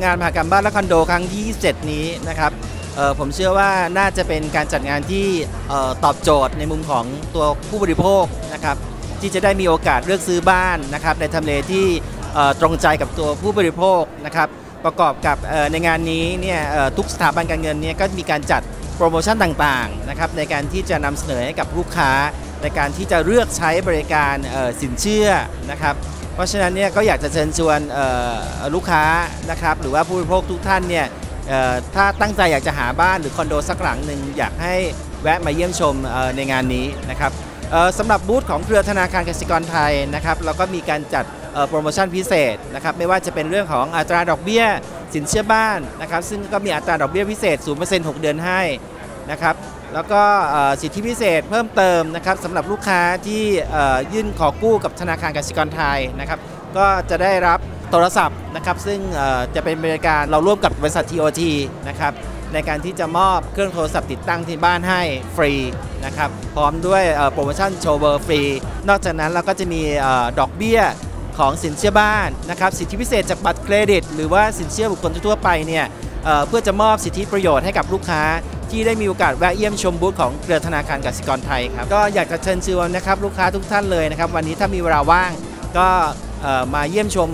งานมหกรรมบ้านและคอนโดครั้งที่27นี้นะครับผมเชื่อว่าน่าจะเป็นการจัดงานที่ตอบโจทย์ในมุมของตัวผู้บริโภคนะครับที่จะได้มีโอกาสเลือกซื้อบ้านนะครับในทำเลที่ตรงใจกับตัวผู้บริโภคนะครับประกอบกับในงานนี้เนี่ยทุกสถาบันการเงินเนี่ยก็มีการจัดโปรโมชั่นต่างๆนะครับในการที่จะนำเสนอให้กับลูกค้าในการที่จะเลือกใช้บริการสินเชื่อนะครับเพราะฉะนั้นเนี่ยก็อยากจะเชิญชวนลูกค้านะครับหรือว่าผู้บริโภคทุกท่านเนี่ยถ้าตั้งใจอยากจะหาบ้านหรือคอนโดสักหลังหนึ่งอยากให้แวะมาเยี่ยมชมในงานนี้นะครับสำหรับบูธของเครือธนาคารกสิกรไทยนะครับเราก็มีการจัดโปรโมชั่นพิเศษนะครับไม่ว่าจะเป็นเรื่องของอัตราดอกเบี้ยสินเชื่อบ้านนะครับซึ่งก็มีอัตราดอกเบี้ยพิเศษ 0% 6 เดือนให้นะครับแล้วก็สิทธิพิเศษเพิ่มเติมนะครับสำหรับลูกค้าที่ยื่นขอกู้กับธนาคารกสิกรไทยนะครับก็จะได้รับโทรศัพท์นะครับซึ่งจะเป็นบริการเราร่วมกับบริษัท TOT นะครับในการที่จะมอบเครื่องโทรศัพท์ติดตั้งที่บ้านให้ฟรีนะครับพร้อมด้วยโปรโมชั่นโชว์เบอร์ฟรีนอกจากนั้นเราก็จะมีดอกเบี้ยของสินเชื่อบ้านนะครับสิทธิพิเศษจากบัตรเครดิตหรือว่าสินเชื่อบุคคลทั่วไปเนี่ยเพื่อจะมอบสิทธิประโยชน์ให้กับลูกค้าที่ได้มีโอกาสแวะเยี่ยมชมบูธของเครือธนาคารกสิกรไทยครับก็อยากจะเชิญชวนนะครับลูกค้าทุกท่านเลยนะครับวันนี้ถ้ามีเวลาว่างก็มาเยี่ยมชม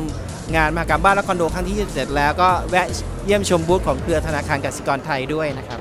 งานมหกรรมบ้านและคอนโดครั้งที่27แล้วก็แวะเยี่ยมชมบูธของเครือธนาคารกสิกรไทยด้วยนะครับ